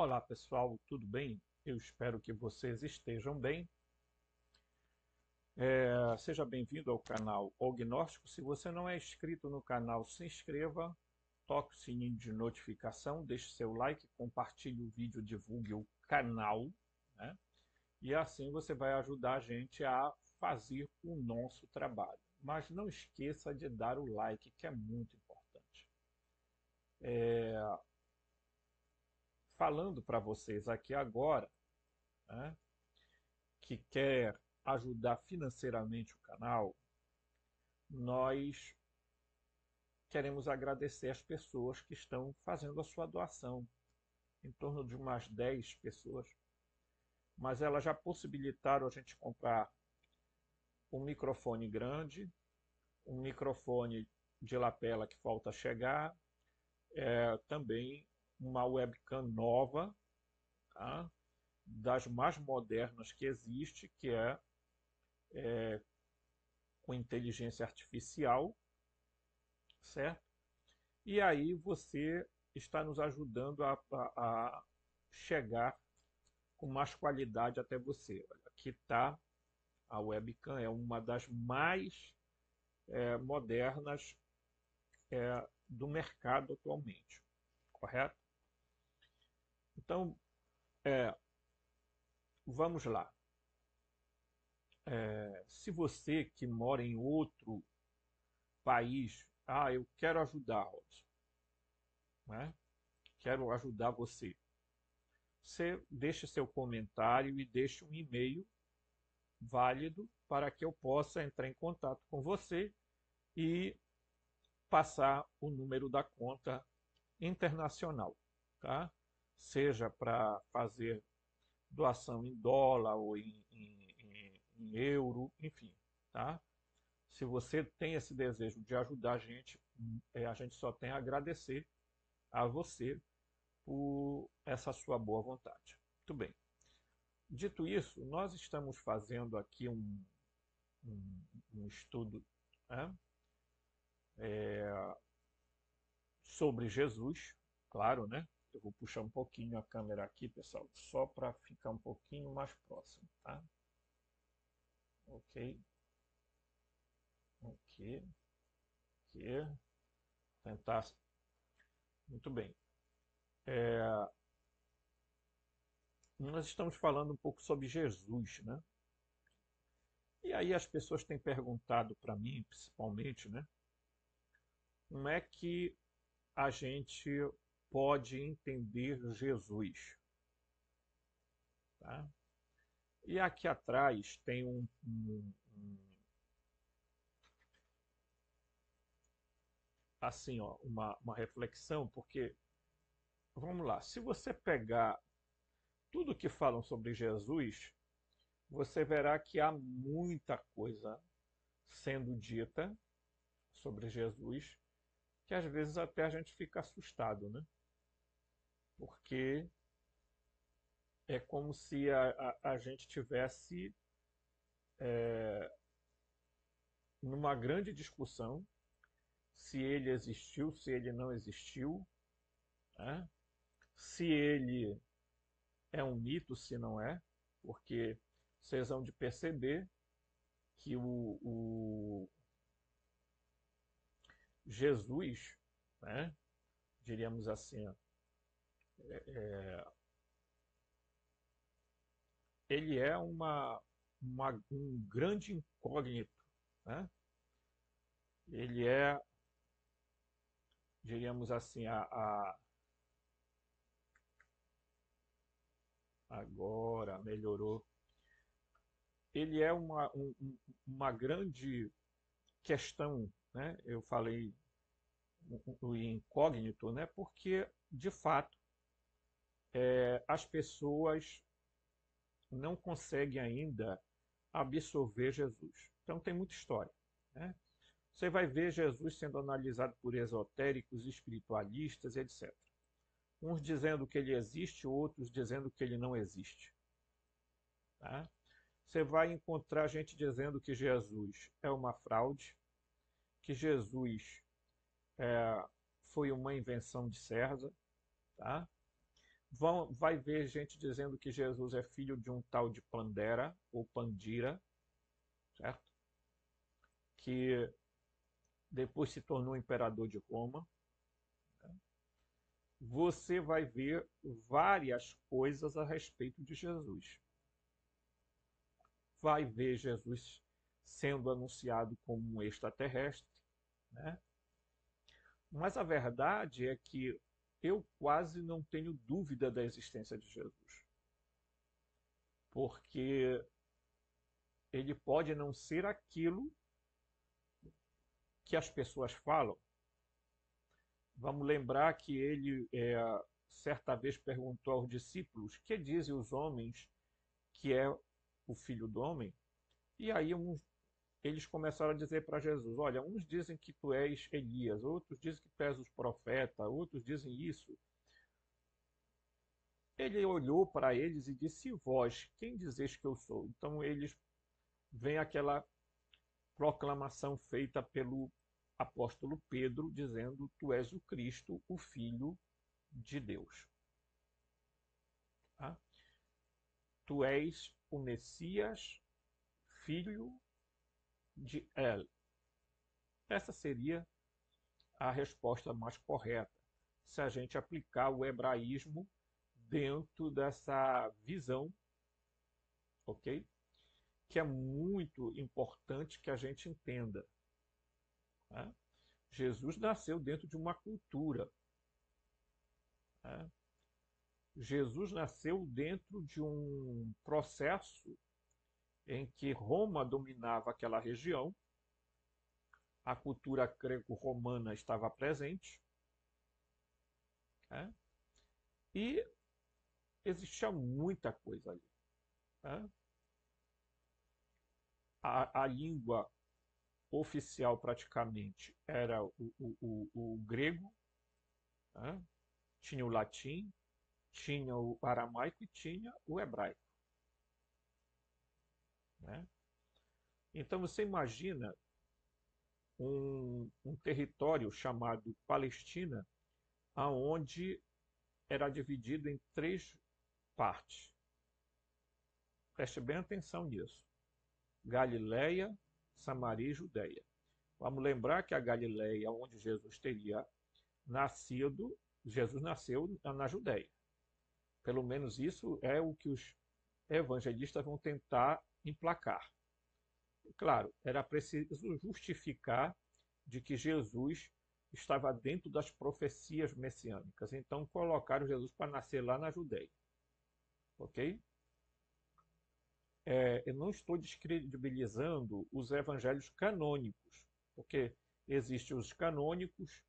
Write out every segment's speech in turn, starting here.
Olá pessoal, tudo bem? Eu espero que vocês estejam bem. Seja bem-vindo ao canal Ognóstico. Se você não é inscrito no canal, se inscreva, toque o sininho de notificação, deixe seu like, compartilhe o vídeo, divulgue o canal, né? E assim você vai ajudar a gente a fazer o nosso trabalho. Mas não esqueça de dar o like, que é muito importante. Falando para vocês aqui agora, né, que quer ajudar financeiramente o canal, nós queremos agradecer as pessoas que estão fazendo a sua doação, em torno de umas 10 pessoas, mas elas já possibilitaram a gente comprar um microfone grande, um microfone de lapela que falta chegar, também uma webcam nova, tá? Das mais modernas que existe, que é com inteligência artificial, certo? E aí você está nos ajudando a chegar com mais qualidade até você. Olha, aqui está a webcam, é uma das mais modernas do mercado atualmente, correto? Então, vamos lá. Se você que mora em outro país, eu quero ajudar, Robson, né? Quero ajudar você. Você deixe seu comentário e deixe um e-mail válido para que eu possa entrar em contato com você e passar o número da conta internacional, tá? Seja para fazer doação em dólar ou em euro, enfim, tá? Se você tem esse desejo de ajudar a gente só tem a agradecer a você por essa sua boa vontade. Muito bem. Dito isso, nós estamos fazendo aqui um estudo, né, sobre Jesus, claro, né? Eu vou puxar um pouquinho a câmera aqui, pessoal, só para ficar um pouquinho mais próximo, tá? Ok, ok, aqui, tentar. Muito bem. Nós estamos falando um pouco sobre Jesus, né? E aí as pessoas têm perguntado para mim, principalmente, né? Como é que a gente pode entender Jesus, tá? E aqui atrás tem assim, ó, uma reflexão, porque, vamos lá, se você pegar tudo que falam sobre Jesus, você verá que há muita coisa sendo dita sobre Jesus, que às vezes até a gente fica assustado, né? Porque é como se a gente tivesse numa grande discussão se ele existiu, se ele não existiu, né? Se ele é um mito, se não é, porque vocês vão de perceber que o Jesus, né, diríamos assim, ó, ele é um grande incógnito, né? Ele é, diríamos assim, agora melhorou. Ele é uma grande questão, né? Eu falei o incógnito, né? Porque, de fato, as pessoas não conseguem ainda absorver Jesus. Então tem muita história, né? Você vai ver Jesus sendo analisado por esotéricos, espiritualistas, etc. Uns dizendo que ele existe, outros dizendo que ele não existe, tá? Você vai encontrar gente dizendo que Jesus é uma fraude, que Jesus foi uma invenção de César, tá? Vai ver gente dizendo que Jesus é filho de um tal de Pandera ou Pandira, certo? Que depois se tornou imperador de Roma. Você vai ver várias coisas a respeito de Jesus. Vai ver Jesus sendo anunciado como um extraterrestre, né? Mas a verdade é que eu quase não tenho dúvida da existência de Jesus, porque ele pode não ser aquilo que as pessoas falam. Vamos lembrar que ele, certa vez, perguntou aos discípulos: que dizem os homens que é o filho do homem? E aí eles começaram a dizer para Jesus: olha, uns dizem que tu és Elias, outros dizem que tu és os profetas, outros dizem isso. Ele olhou para eles e disse: e vós, quem dizeis que eu sou? Então eles vem aquela proclamação feita pelo apóstolo Pedro, dizendo: tu és o Cristo, o Filho de Deus. Tá? Tu és o Messias, filho de El. Essa seria a resposta mais correta, se a gente aplicar o hebraísmo dentro dessa visão, ok? Que é muito importante que a gente entenda. Né? Jesus nasceu dentro de uma cultura. Né? Jesus nasceu dentro de um processo em que Roma dominava aquela região, a cultura greco-romana estava presente, né? E existia muita coisa ali. Né? A língua oficial praticamente era o grego, né? Tinha o latim, tinha o aramaico e tinha o hebraico. Né? Então você imagina um território chamado Palestina, aonde era dividido em três partes. Preste bem atenção nisso. Galileia, Samaria e Judeia. Vamos lembrar que a Galileia, onde Jesus teria nascido, Jesus nasceu na Judeia. Pelo menos isso é o que os evangelistas vão tentar emplacar. Claro, era preciso justificar de que Jesus estava dentro das profecias messiânicas. Então colocaram Jesus para nascer lá na Judeia. Ok? Eu não estou descredibilizando os evangelhos canônicos, porque existem os canônicos,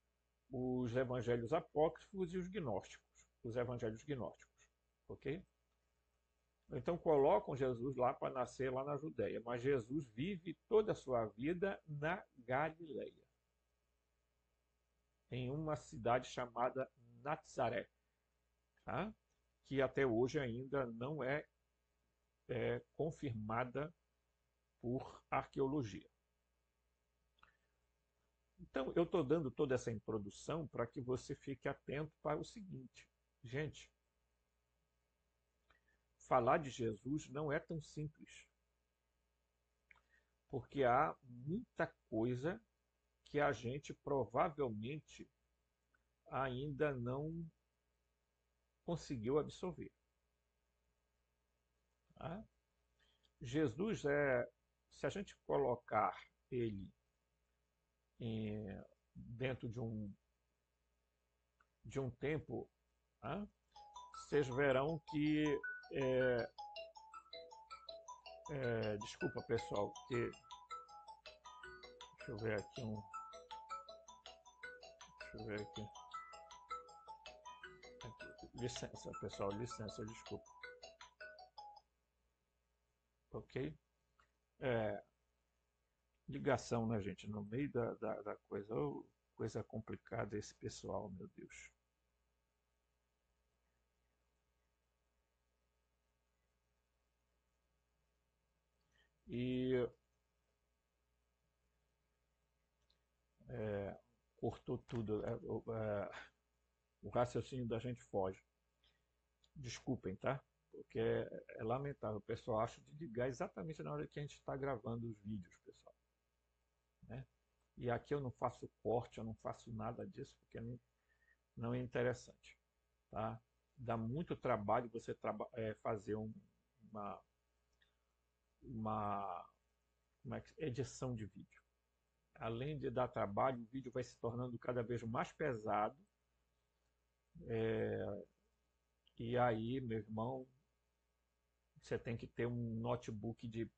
os evangelhos apócrifos e os gnósticos, os evangelhos gnósticos. Ok? Então colocam Jesus lá para nascer lá na Judeia, mas Jesus vive toda a sua vida na Galileia, em uma cidade chamada Nazaré, tá? Que até hoje ainda não é confirmada por arqueologia. Então, eu estou dando toda essa introdução para que você fique atento para o seguinte, gente, falar de Jesus não é tão simples, porque há muita coisa que a gente provavelmente ainda não conseguiu absorver. Tá? Jesus se a gente colocar ele dentro de um tempo, tá? Vocês verão que desculpa pessoal, porque deixa eu ver aqui deixa eu ver aqui. Licença pessoal, licença, desculpa. Ok? Ligação, né, gente? No meio da coisa. Oh, coisa complicada esse pessoal, meu Deus. E cortou tudo. O raciocínio da gente foge. Desculpem, tá? Porque é lamentável. O pessoal acha de ligar exatamente na hora que a gente está gravando os vídeos, pessoal, né? E aqui eu não faço corte, eu não faço nada disso, porque não é interessante, tá? Dá muito trabalho você fazer uma, uma, edição de vídeo. Além de dar trabalho, o vídeo vai se tornando cada vez mais pesado. E aí, meu irmão, você tem que ter um notebook de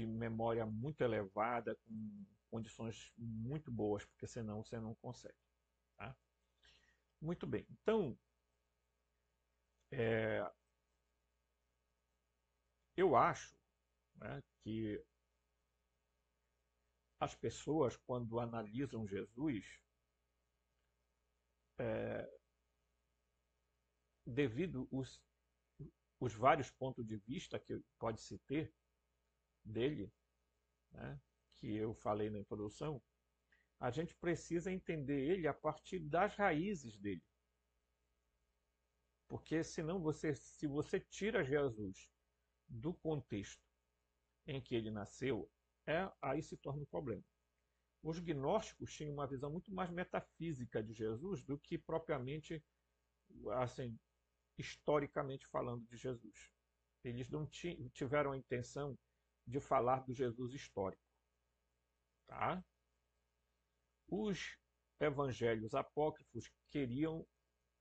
memória muito elevada, com condições muito boas, porque senão você não consegue. Tá? Muito bem. Então, eu acho, né, que as pessoas, quando analisam Jesus, devido os vários pontos de vista que pode se ter dele, né, que eu falei na introdução, a gente precisa entender ele a partir das raízes dele. Porque senão se você tira Jesus do contexto em que ele nasceu, aí se torna um problema. Os gnósticos tinham uma visão muito mais metafísica de Jesus do que propriamente, assim, historicamente falando de Jesus. Eles não tiveram a intenção de falar do Jesus histórico. Tá? Os evangelhos apócrifos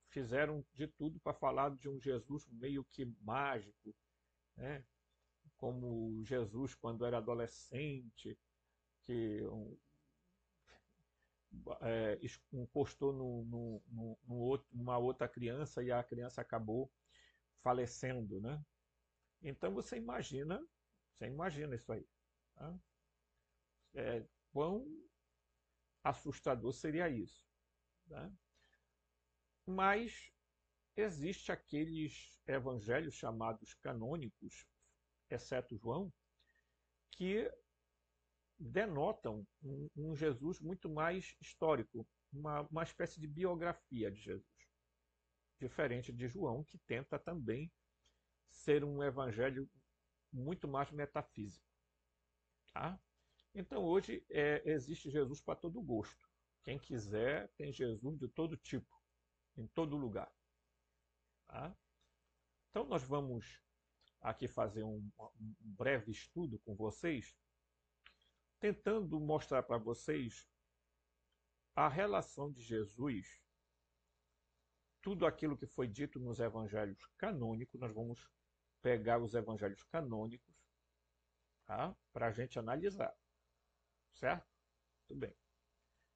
fizeram de tudo para falar de um Jesus meio que mágico, né? Como Jesus quando era adolescente, que encostou numa outra criança e a criança acabou falecendo, né? Então você imagina isso aí. Tá? Quão assustador seria isso, né? Mas existe aqueles evangelhos chamados canônicos, exceto João, que denotam um Jesus muito mais histórico, uma espécie de biografia de Jesus, diferente de João, que tenta também ser um evangelho muito mais metafísico. Tá? Então hoje existe Jesus para todo gosto. Quem quiser tem Jesus de todo tipo, em todo lugar. Tá? Então nós vamos aqui fazer um breve estudo com vocês, tentando mostrar para vocês a relação de Jesus, tudo aquilo que foi dito nos evangelhos canônicos. Nós vamos pegar os evangelhos canônicos, tá? Para a gente analisar, certo? Muito bem.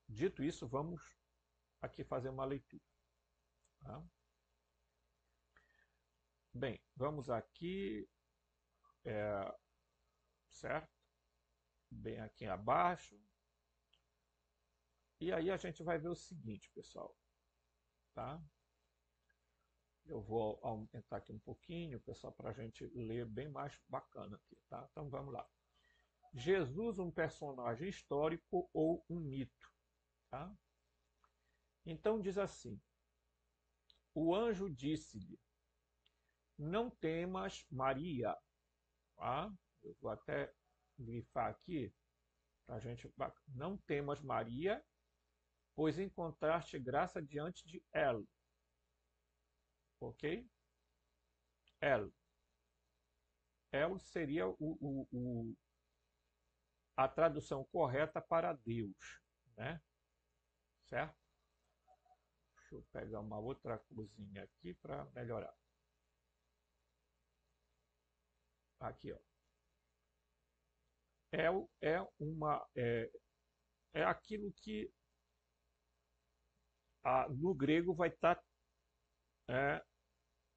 Dito isso, vamos aqui fazer uma leitura. Tá? Bem, vamos aqui, certo? Bem aqui abaixo. E aí a gente vai ver o seguinte, pessoal. Tá? Eu vou aumentar aqui um pouquinho, pessoal, para a gente ler bem mais bacana aqui, tá? Então vamos lá. Jesus, um personagem histórico ou um mito, tá? Então diz assim: o anjo disse-lhe: não temas, Maria. Tá? Eu vou até grifar aqui para a gente. Não temas, Maria, pois encontraste graça diante de ela. Ok? El. El seria a tradução correta para Deus, né? Certo? Deixa eu pegar uma outra coisinha aqui para melhorar. Aqui, ó. É aquilo que no grego vai estar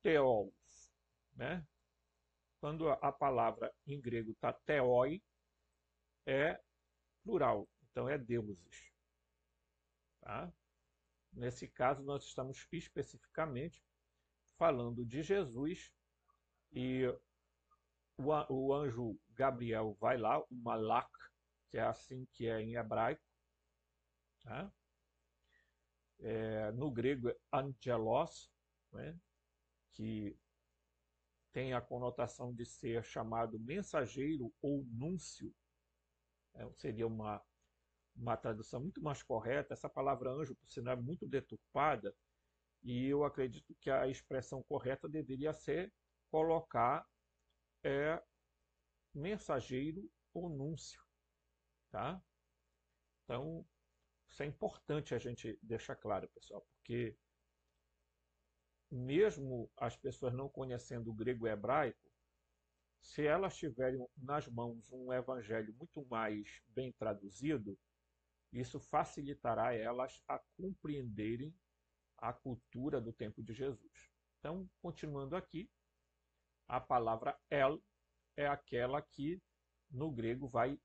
theos, né? Quando a palavra em grego está theoi, é plural, então é deuses. Tá? Nesse caso, nós estamos especificamente falando de Jesus, e o anjo Gabriel vai lá, o Malak, que é assim que é em hebraico. Tá? No grego é angelos, né? que tem a conotação de ser chamado mensageiro ou núncio, seria uma tradução muito mais correta. Essa palavra anjo, por sinal, é muito deturpada, e eu acredito que a expressão correta deveria ser colocar mensageiro ou núncio, tá? Então, isso é importante a gente deixar claro, pessoal, porque mesmo as pessoas não conhecendo o grego e o hebraico, se elas tiverem nas mãos um evangelho muito mais bem traduzido, isso facilitará elas a compreenderem a cultura do tempo de Jesus. Então, continuando aqui, a palavra El é aquela que no grego vai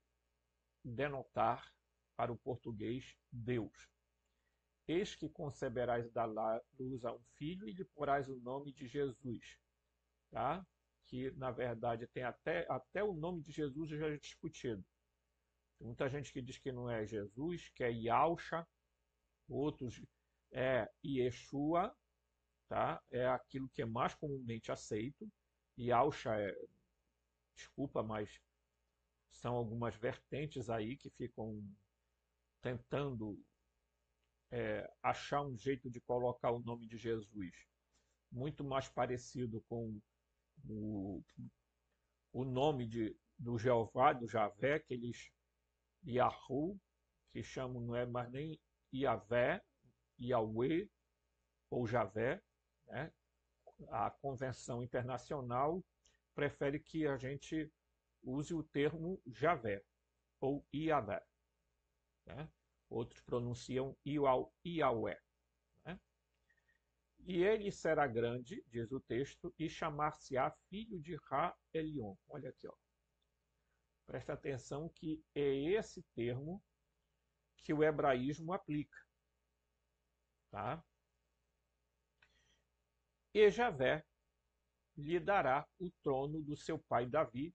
denotar para o português Deus. Eis que conceberás da luz a um filho e lhe porás o nome de Jesus. Tá? Que, na verdade, tem até o nome de Jesus já é discutido. Tem muita gente que diz que não é Jesus, que é Yahusha, outros é Yeshua, tá? É aquilo que é mais comumente aceito. Yahusha desculpa, mas são algumas vertentes aí que ficam tentando achar um jeito de colocar o nome de Jesus muito mais parecido com o nome do Jeová, do Javé, que eles, Yahu, que chamam, não é mais nem Yavé, Yahweh ou Javé, né? A Convenção Internacional prefere que a gente use o termo Javé ou Iavé, né? Outros pronunciam Iaué, né? E ele será grande, diz o texto, e chamar-se-á filho de Ra-Elion. Olha aqui, ó. Presta atenção que é esse termo que o hebraísmo aplica, tá? E Javé lhe dará o trono do seu pai Davi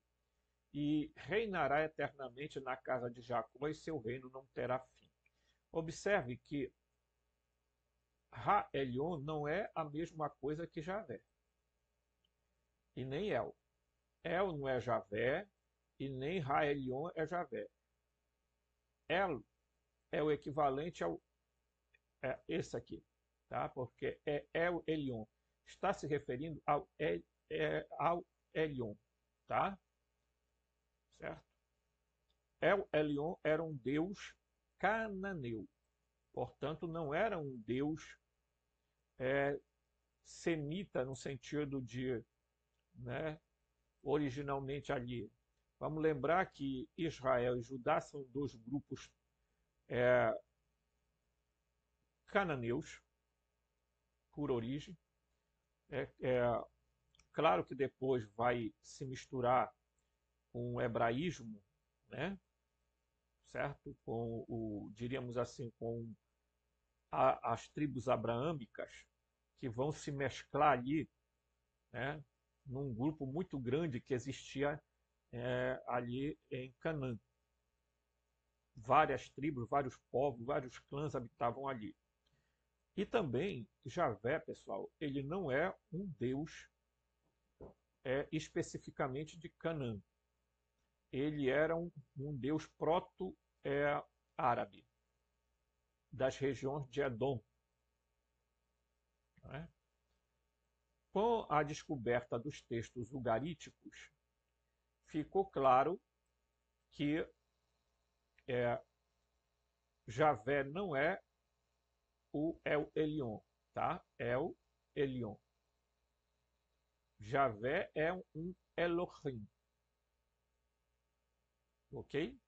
e reinará eternamente na casa de Jacó, e seu reino não terá fim. Observe que Ra-Elion não é a mesma coisa que Javé, e nem El. El não é Javé, e nem Ra-Elion é Javé. El é o equivalente ao esse aqui, tá? Porque é El Elion. Está se referindo ao Elion, tá? Certo? El Elion era um deus cananeu. Portanto, não era um deus semita no sentido de, né, originalmente ali. Vamos lembrar que Israel e Judá são dois grupos cananeus por origem. Claro que depois vai se misturar com o hebraísmo, né? Certo? Com diríamos assim, com as tribos abraâmicas, que vão se mesclar ali, né, num grupo muito grande que existia ali em Canaã. Várias tribos, vários povos, vários clãs habitavam ali. E também, Javé, pessoal, ele não é um deus especificamente de Canaã. Ele era um deus proto-árabe, das regiões de Edom. Né? Com a descoberta dos textos ugaríticos, ficou claro que Javé não é o El Elion, tá? El Elion. Javé é um Elohim, ok?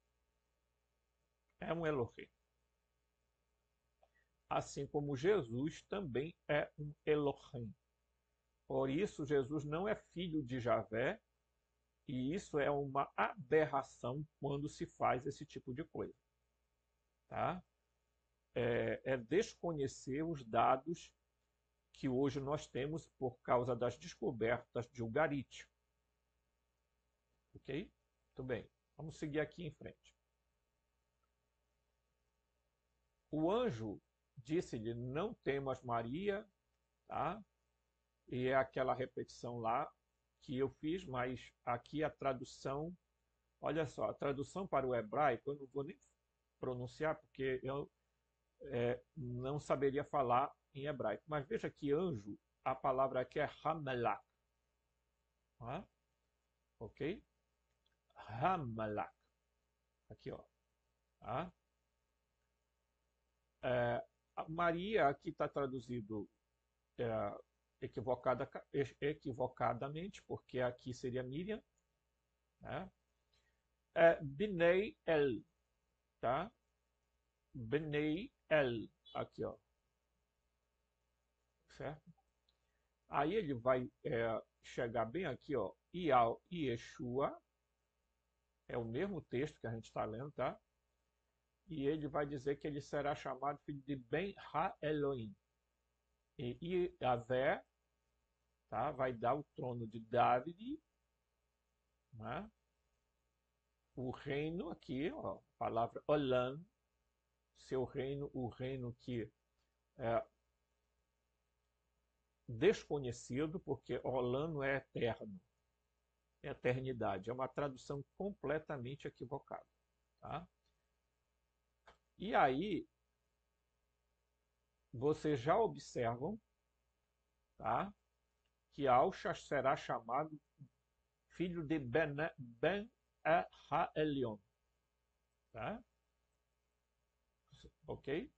É um Elohim. Assim como Jesus também é um Elohim. Por isso, Jesus não é filho de Javé, e isso é uma aberração quando se faz esse tipo de coisa. Tá? É desconhecer os dados que hoje nós temos por causa das descobertas de ugarítico. Ok? Muito bem. Vamos seguir aqui em frente. O anjo disse-lhe: não temas, Maria, tá? e é aquela repetição lá que eu fiz, mas aqui a tradução, olha só, a tradução para o hebraico, eu não vou nem pronunciar porque eu não saberia falar em hebraico. Mas veja que anjo, a palavra aqui é Hamelach, tá? Ok? Hamelach. Aqui, ó. Tá? A Maria aqui está traduzido equivocadamente, porque aqui seria Miriam, né? Bnei El, tá? Bnei El, aqui, ó, certo? Aí ele vai chegar bem aqui, ó, Ial e Yeshua, é o mesmo texto que a gente está lendo, tá? E ele vai dizer que ele será chamado filho de Ben Ha-Elohim. E Yahvé, tá? Vai dar o trono de David, né? O reino aqui, ó, a palavra Olam, seu reino, o reino que é desconhecido, porque Olam não é eterno, é eternidade. É uma tradução completamente equivocada, tá? E aí, vocês já observam, tá? Que Alcha será chamado filho de Ben-Ha-Elion, tá? Ok?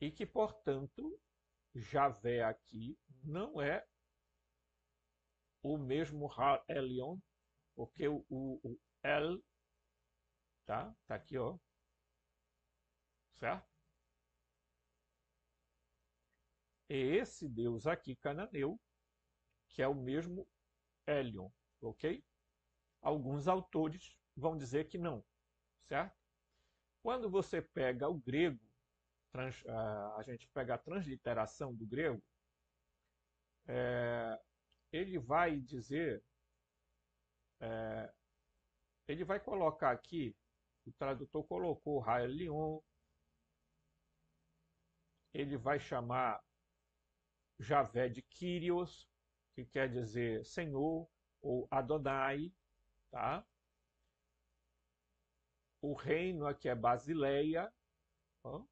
E que, portanto, Javé aqui não é o mesmo Ha-Elion, porque o El, tá? Tá aqui, ó, certo? E esse Deus aqui, cananeu, que é o mesmo Elion, ok? Alguns autores vão dizer que não, certo? Quando você pega o grego, a gente pega a transliteração do grego, ele vai dizer, ele vai colocar aqui, o tradutor colocou Raelion, ele vai chamar Javé de Kyrios, que quer dizer Senhor, ou Adonai, tá? O reino aqui é Basileia, ó,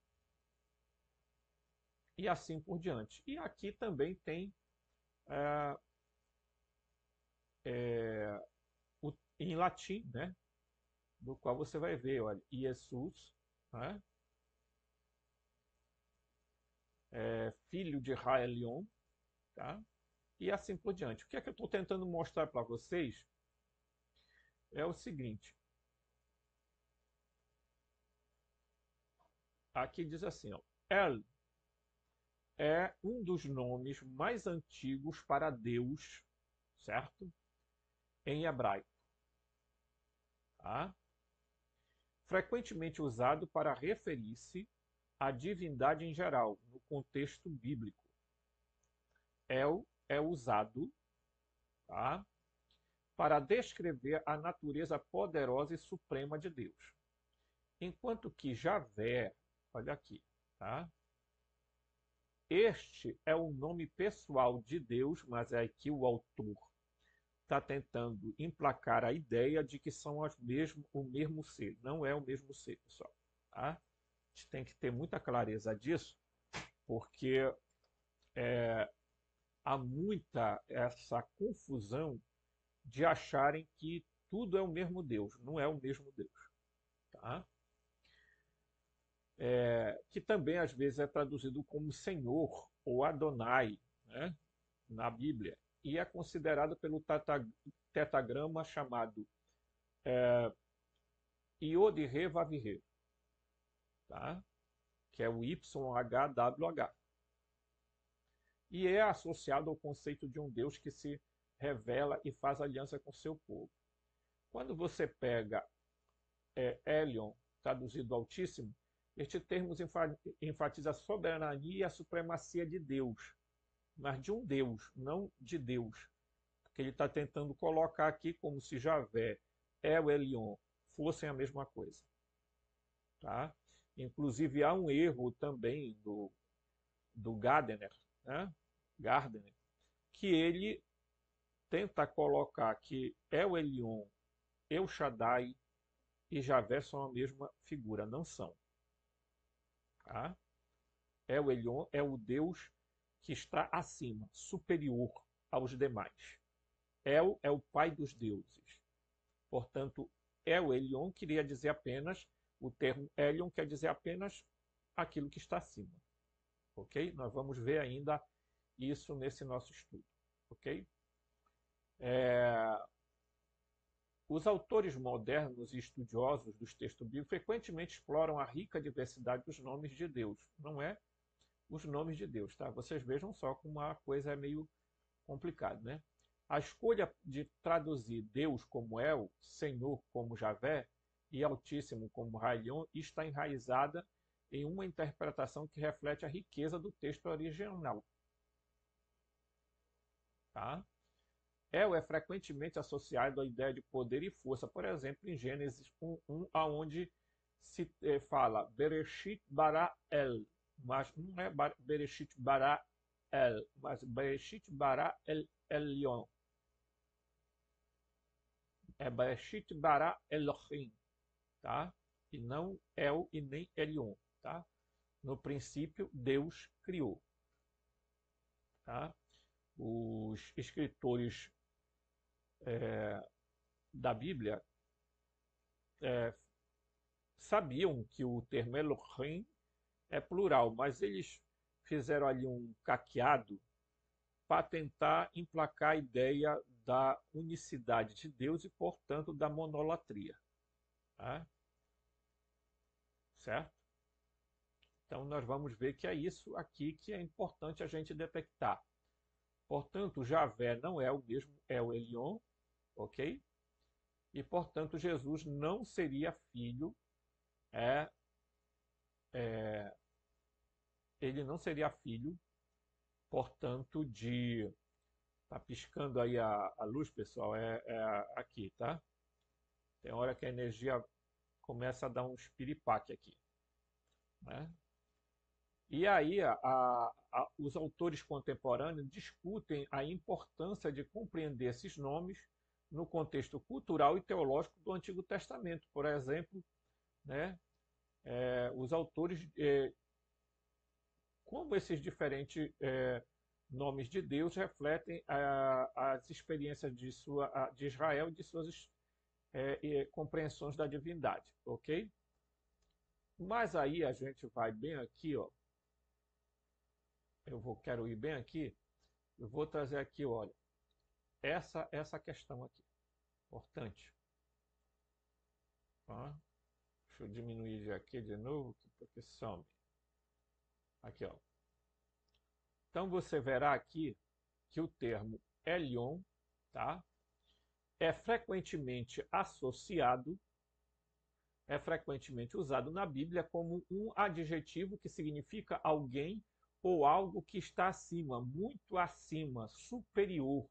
e assim por diante. E aqui também tem em latim, né? Do qual você vai ver, olha, Jesus, né? Filho de Raelion, tá? E assim por diante. O que é que eu estou tentando mostrar para vocês é o seguinte. Aqui diz assim, ó, El é um dos nomes mais antigos para Deus, certo? Em hebraico, tá? Frequentemente usado para referir-se à divindade em geral, no contexto bíblico. El é usado, tá? Para descrever a natureza poderosa e suprema de Deus. Enquanto que Javé, olha aqui, tá? Este é o nome pessoal de Deus, mas é aqui o autor está tentando emplacar a ideia de que são o mesmo ser. Não é o mesmo ser, pessoal. Tá? A gente tem que ter muita clareza disso, porque há muita essa confusão de acharem que tudo é o mesmo Deus. Não é o mesmo Deus. Tá? Que também às vezes é traduzido como Senhor ou Adonai, né, na Bíblia, e é considerado pelo tetagrama chamado Iod-Re-Vav-Re, tá? Que é o YHWH. E é associado ao conceito de um Deus que se revela e faz aliança com seu povo. Quando você pega Elion, traduzido Altíssimo, este termo enfatiza a soberania e a supremacia de Deus, mas de um Deus, não de Deus. Porque ele está tentando colocar aqui como se Javé e o Elion fossem a mesma coisa. Tá? Inclusive há um erro também do Gardner, né? Gardner, que ele tenta colocar que El Elyon, El Shaddai e Javé são a mesma figura. Não são. Tá? El Elyon é o Deus que está acima, superior aos demais. El é o pai dos deuses. Portanto, El Elyon queria dizer apenas, o termo Elyon quer dizer apenas aquilo que está acima. Ok? Nós vamos ver ainda isso nesse nosso estudo. Ok? Os autores modernos e estudiosos dos textos bíblicos frequentemente exploram a rica diversidade dos nomes de Deus. Não é os nomes de Deus, tá? Vocês vejam só como uma coisa é meio complicada, né? A escolha de traduzir Deus como El, Senhor como Javé e Altíssimo como Raion está enraizada em uma interpretação que reflete a riqueza do texto original. Tá? El é frequentemente associado à ideia de poder e força, por exemplo, em Gênesis 1:1, aonde se fala Bereshit bara El, mas não é Bereshit bara El, mas Bereshit bara El Elyon. É Bereshit bara Elohim, tá? E não El e nem Elyon, tá? No princípio, Deus criou, tá? Os escritores da Bíblia sabiam que o termo Elohim é plural, mas eles fizeram ali um caqueado para tentar emplacar a ideia da unicidade de Deus e, portanto, da monolatria. Tá? Certo? Então, nós vamos ver que é isso aqui que é importante a gente detectar. Portanto, Javé não é o mesmo El Elyon, ok? E, portanto, Jesus não seria filho, ele não seria filho, portanto, de... Tá piscando aí a luz, pessoal, aqui, tá? Tem hora que a energia começa a dar um espiripaque aqui, né? E aí os autores contemporâneos discutem a importância de compreender esses nomes no contexto cultural e teológico do Antigo Testamento. Por exemplo, né, os autores, como esses diferentes nomes de Deus refletem as experiências de Israel e de suas compreensões da divindade, ok? Mas aí a gente vai bem aqui, ó. Quero ir bem aqui. Eu vou trazer aqui, olha, essa questão aqui, importante. Tá? Deixa eu diminuir aqui de novo, porque some. Aqui, ó. Então você verá aqui que o termo Elyon, tá, é frequentemente usado na Bíblia como um adjetivo que significa alguém ou algo que está acima, muito acima, superior.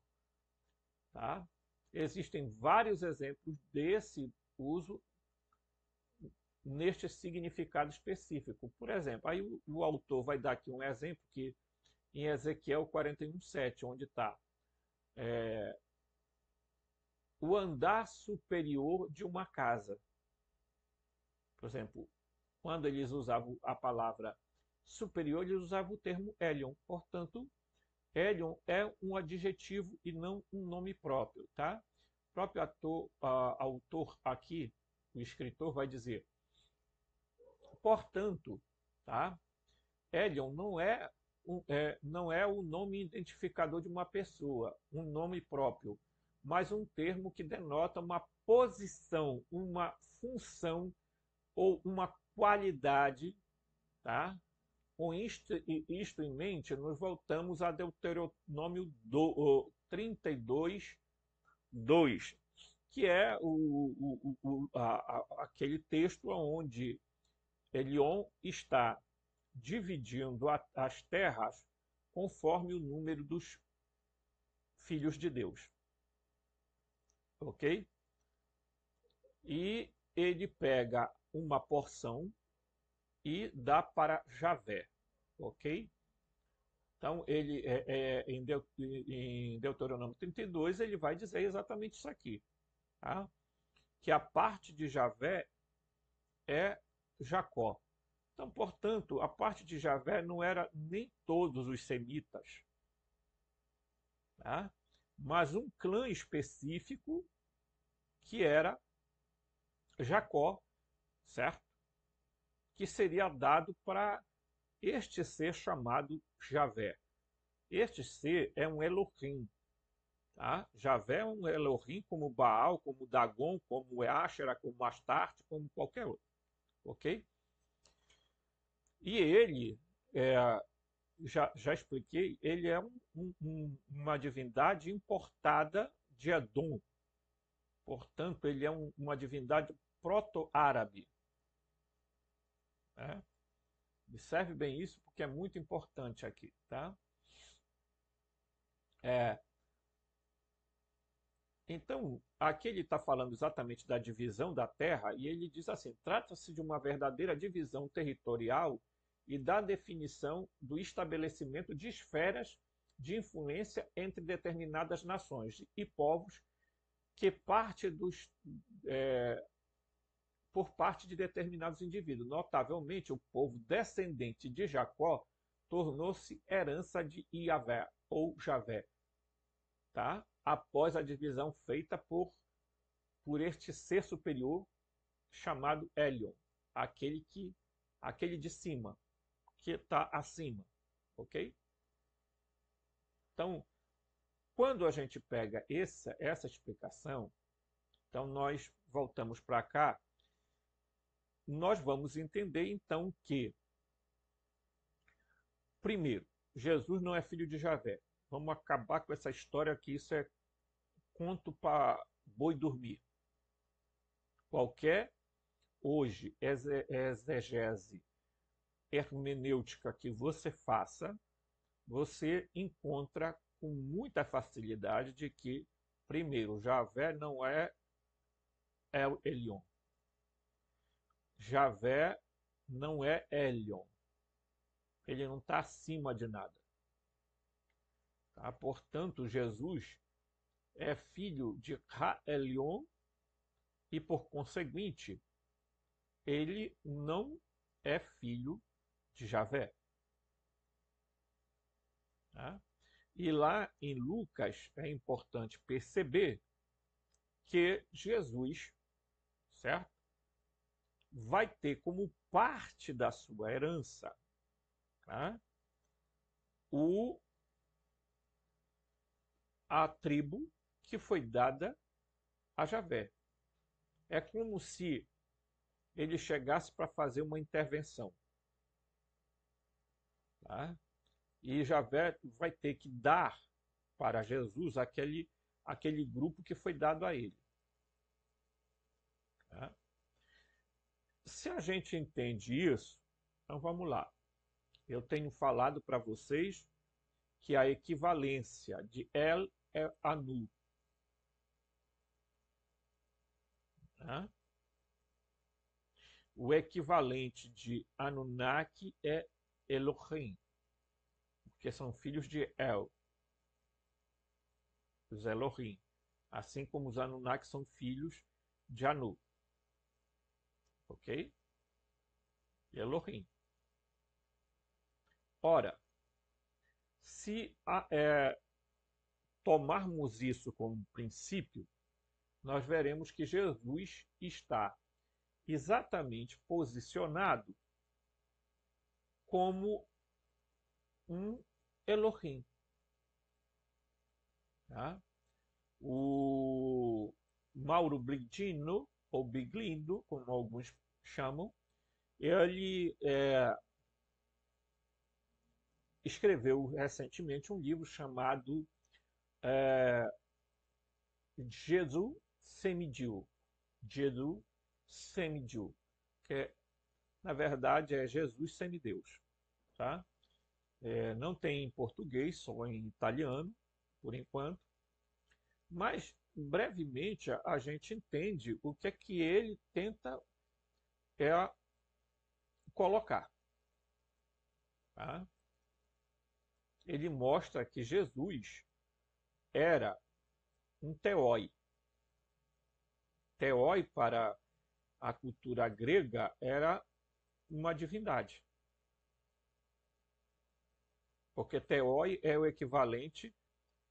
Tá? Existem vários exemplos desse uso neste significado específico. Por exemplo, aí o autor vai dar aqui um exemplo que em Ezequiel 41:7, onde está o andar superior de uma casa. Por exemplo, quando eles usavam a palavra superior, eles usavam o termo Elyon. Portanto, Elyon é um adjetivo e não um nome próprio. Tá? O próprio autor aqui, o escritor, vai dizer: portanto, tá? Elyon não é o nome identificador de uma pessoa, um nome próprio, mas um termo que denota uma posição, uma função ou uma qualidade, tá? Com isto em mente, nós voltamos a Deuteronômio 32:2, que é aquele texto onde Elion está dividindo as terras conforme o número dos filhos de Deus. Ok? E ele pega uma porção e dá para Javé. Ok? Então, em Deuteronômio 32, ele vai dizer exatamente isso aqui, tá? Que a parte de Javé é Jacó. Então, portanto, a parte de Javé não era nem todos os semitas, tá? Mas um clã específico que era Jacó, certo? Que seria dado para este ser chamado Javé. Este ser é um Elohim, tá? Javé é um Elohim como Baal, como Dagon, como Asherah, como Astarte, como qualquer outro, ok? E ele, é, já expliquei, ele é uma divindade importada de Edom. Portanto, ele é uma divindade proto-árabe, né? Observe bem isso, porque é muito importante aqui, tá? É, então, aqui ele está falando exatamente da divisão da terra, e ele diz assim: trata-se de uma verdadeira divisão territorial e da definição do estabelecimento de esferas de influência entre determinadas nações e povos que é, por parte de determinados indivíduos. Notavelmente, o povo descendente de Jacó tornou-se herança de Iavé ou Javé, tá? Após a divisão feita por este ser superior chamado Elion, aquele de cima, que está acima, ok? Então, quando a gente pega essa explicação, então nós voltamos para cá, nós vamos entender então que, primeiro, Jesus não é filho de Javé. Vamos acabar com essa história que isso é conto para boi dormir. Qualquer hoje exegese hermenêutica que você faça, você encontra com muita facilidade de que, primeiro, Javé não é El Elyon. Javé não é Elion. Ele não está acima de nada. Tá? Portanto, Jesus é filho de Ra-Elion e, por conseguinte, ele não é filho de Javé. Tá? E lá em Lucas é importante perceber que Jesus, certo? Vai ter como parte da sua herança, tá? A tribo que foi dada a Javé. É como se ele chegasse para fazer uma intervenção, tá? E Javé vai ter que dar para Jesus aquele grupo que foi dado a ele, tá? Se a gente entende isso, então vamos lá. Eu tenho falado para vocês que a equivalência de El é Anu, tá? O equivalente de Anunnaki é Elohim, porque são filhos de El, os Elohim, assim como os Anunnaki são filhos de Anu, ok? Elohim. Ora, se tomarmos isso como princípio, nós veremos que Jesus está exatamente posicionado como um Elohim. Tá? O Mauro Biglino, ou Biglindo, como alguns chamam, ele escreveu recentemente um livro chamado Jesus Semidiu. Jesus Semidiu, que na verdade é Jesus Semideus. Tá? Não tem em português, só em italiano, por enquanto. Mas, brevemente, a gente entende o que é que ele tenta colocar. Tá? ele mostra que Jesus era um theoi. Theoi, para a cultura grega, era uma divindade. Porque theoi é o equivalente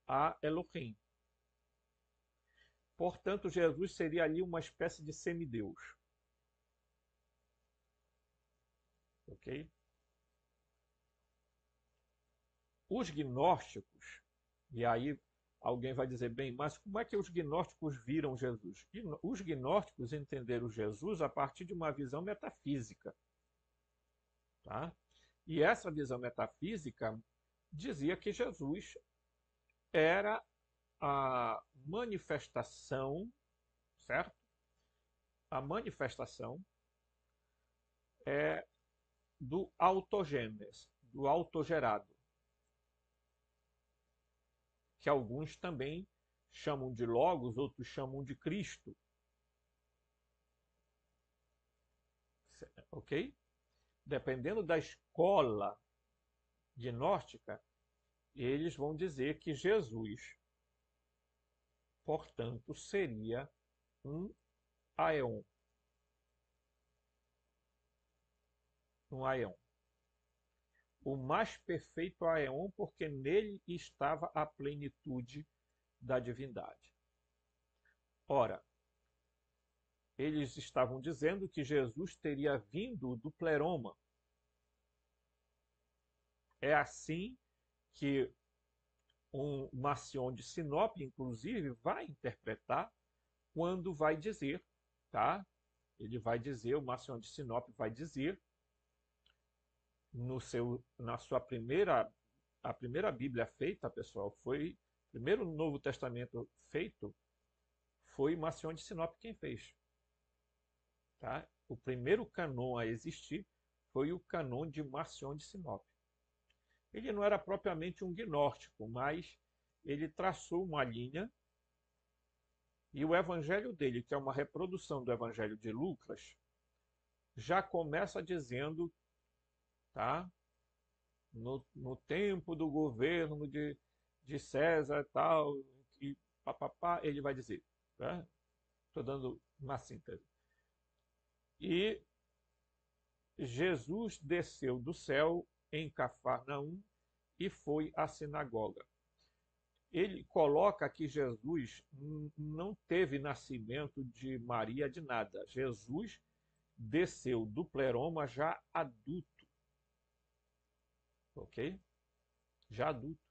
a Elohim. Portanto, Jesus seria ali uma espécie de semideus. Ok? Os gnósticos, e aí alguém vai dizer, bem, mas como é que os gnósticos viram Jesus? Os gnósticos entenderam Jesus a partir de uma visão metafísica. Tá? E essa visão metafísica dizia que Jesus era a manifestação, certo? A manifestação do autogênese, do autogerado, que alguns também chamam de Logos, outros chamam de Cristo. Ok? Dependendo da escola gnóstica, eles vão dizer que Jesus, portanto, seria um aeon. Um aeon. O mais perfeito aeon, porque nele estava a plenitude da divindade. Ora, eles estavam dizendo que Jesus teria vindo do pleroma. É assim que um Marcion de Sinop, inclusive, vai interpretar quando vai dizer, tá? Ele vai dizer, o Marcion de Sinop vai dizer, na sua a primeira Bíblia feita, pessoal, foi, o primeiro Novo Testamento feito, foi Marcion de Sinop quem fez. Tá? O primeiro cânon a existir foi o cânon de Marcion de Sinop. Ele não era propriamente um gnóstico, mas ele traçou uma linha e o evangelho dele, que é uma reprodução do evangelho de Lucas, já começa dizendo, tá? No tempo do governo de César e tal, e papapá, ele vai dizer. Tá? Estou dando uma síntese. E Jesus desceu do céu em Cafarnaum e foi à sinagoga. Ele coloca que Jesus não teve nascimento de Maria de nada. Jesus desceu do pleroma já adulto. Ok? Já adulto.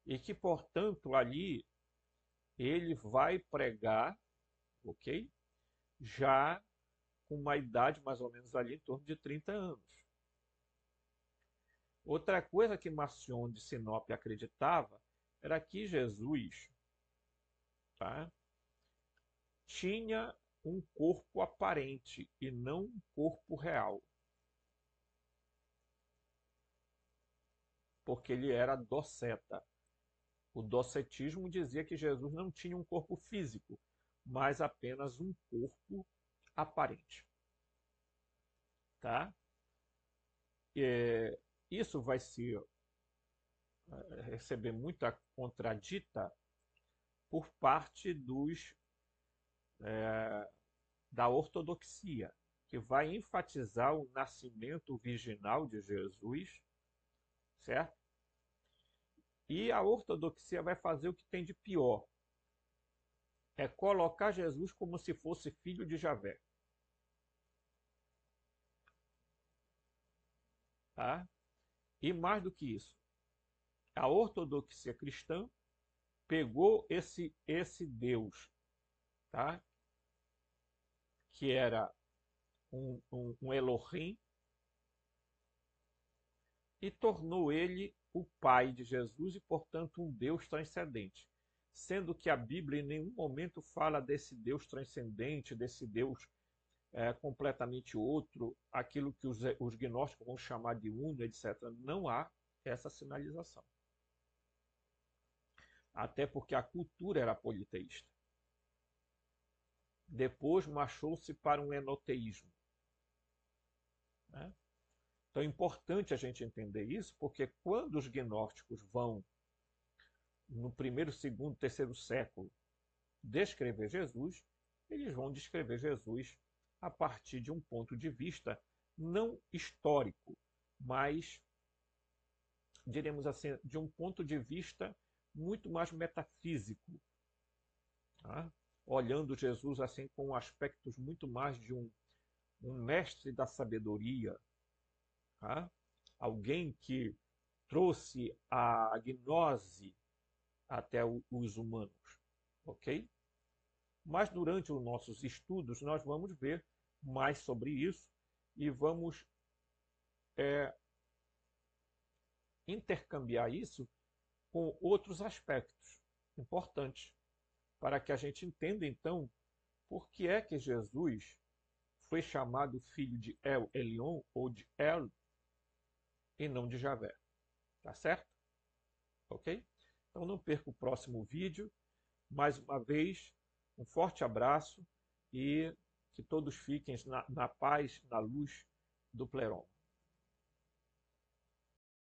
E que, portanto, ali ele vai pregar, ok? Já com uma idade mais ou menos ali em torno de 30 anos. Outra coisa que Marcion de Sinop acreditava era que Jesus, tá, tinha um corpo aparente e não um corpo real. Porque ele era doceta. O docetismo dizia que Jesus não tinha um corpo físico, mas apenas um corpo aparente. Tá? Isso vai receber muita contradita por parte da ortodoxia, que vai enfatizar o nascimento virginal de Jesus, certo? E a ortodoxia vai fazer o que tem de pior, é colocar Jesus como se fosse filho de Javé. Tá? E mais do que isso, a ortodoxia cristã pegou esse Deus, tá? Que era um Elohim, e tornou ele o pai de Jesus e, portanto, um Deus transcendente. Sendo que a Bíblia em nenhum momento fala desse Deus transcendente, desse Deus completamente outro, aquilo que os gnósticos vão chamar de uno, etc. Não há essa sinalização. Até porque a cultura era politeísta. Depois marchou-se para um enoteísmo. Né? Então é importante a gente entender isso, porque quando os gnósticos vão, no primeiro, segundo, terceiro século, descrever Jesus, eles vão descrever Jesus a partir de um ponto de vista não histórico, mas, diremos assim, de um ponto de vista muito mais metafísico, tá? Olhando Jesus assim com aspectos muito mais de um mestre da sabedoria, tá? Alguém que trouxe a gnose até os humanos, ok? Mas durante os nossos estudos nós vamos ver mais sobre isso e vamos intercambiar isso com outros aspectos importantes para que a gente entenda então por que é que Jesus foi chamado filho de El Elyon ou de El e não de Javé, tá certo? Ok? Então não perca o próximo vídeo. Mais uma vez, um forte abraço e que todos fiquem na paz, na luz do Pleroma.